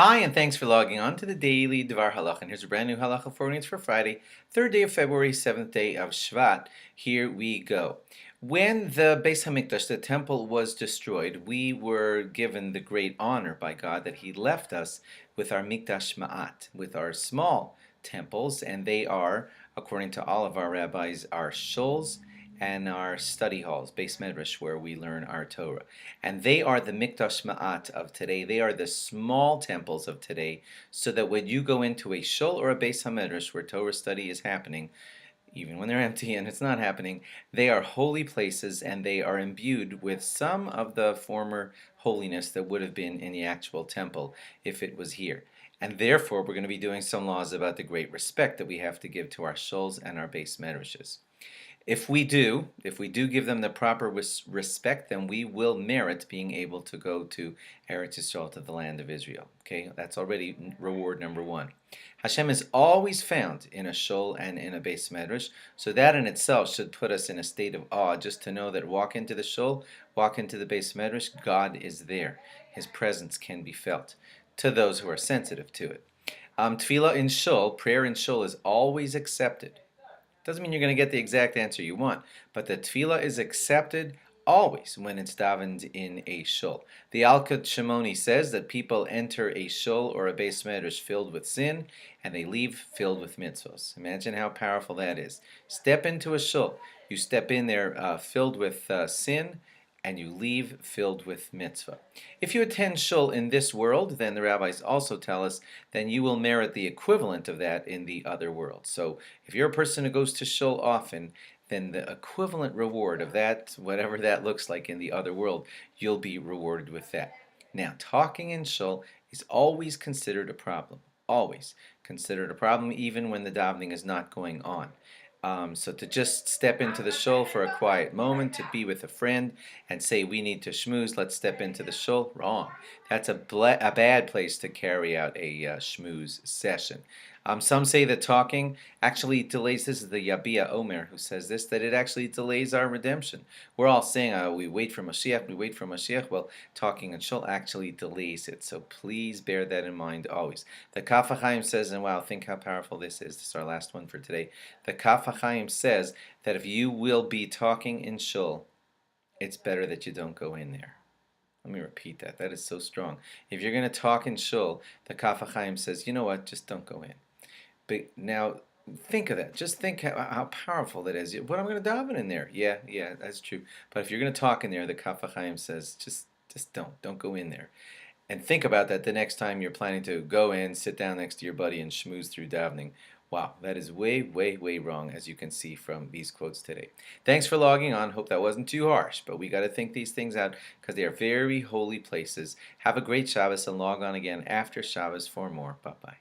Hi, and thanks for logging on to the daily DVAR Halacha. And here's a brand new Halacha for readings for Friday, 3rd day of February, 7th day of Shvat. Here we go. When the Beis Hamikdash, the temple, was destroyed, we were given the great honor by God that He left us with our Mikdash Ma'at, with our small temples, and they are, according to all of our rabbis, our shuls and our study halls, Beis Medrash, where we learn our Torah. And they are the Mikdash Ma'at of today. They are the small temples of today, so that when you go into a Shul or a Beis HaMedrash where Torah study is happening, even when they're empty and it's not happening, they are holy places and they are imbued with some of the former holiness that would have been in the actual temple if it was here. And therefore, we're going to be doing some laws about the great respect that we have to give to our shuls and our Beis Medrashes. If we do give them the proper respect, then we will merit being able to go to Eretz Yisrael, to the land of Israel. Okay, that's already reward number one. Hashem is always found in a shul and in a Beis Medrash, so that in itself should put us in a state of awe, just to know that walk into the shul, walk into the Beis Medrash, God is there. His presence can be felt to those who are sensitive to it. Tefillah in shul, prayer in shul, is always accepted. Doesn't mean you're going to get the exact answer you want, but the tefillah is accepted always when it's davened in a shul. The Alkut Shimoni says that people enter a shul or a Beis Medrash filled with sin, and they leave filled with mitzvos. Imagine how powerful that is. Step into a shul. You step in there filled with sin, and you leave filled with mitzvah. If you attend shul in this world, then the rabbis also tell us, then you will merit the equivalent of that in the other world. So if you're a person who goes to shul often, then the equivalent reward of that, whatever that looks like in the other world, you'll be rewarded with that. Now, talking in shul is always considered a problem. Always considered a problem, even when the davening is not going on. So to just step into the shul for a quiet moment, to be with a friend and say, we need to schmooze, let's step into the shul, wrong. That's a bad place to carry out a schmooze session. Some say that talking actually delays, this is the Yabia Omer who says this, that it actually delays our redemption. We're all saying, we wait for Mashiach, we wait for Mashiach. Well, talking in shul actually delays it, so please bear that in mind always. The Kaf HaChaim says, and wow, think how powerful this is. This is our last one for today. The Kaf HaChaim says that if you will be talking in shul, it's better that you don't go in there. Let me repeat that. That is so strong. If you're going to talk in shul, the Kaf HaChaim says, you know what, just don't go in. But now, think of that. Just think how powerful that is. What, I'm going to daven in there? Yeah, that's true. But if you're going to talk in there, the Kaf HaChaim says, just don't go in there. And think about that the next time you're planning to go in, sit down next to your buddy, and schmooze through davening. Wow, that is way, way, way wrong, as you can see from these quotes today. Thanks for logging on. Hope that wasn't too harsh, but we got to think these things out because they are very holy places. Have a great Shabbos and log on again after Shabbos for more. Bye-bye.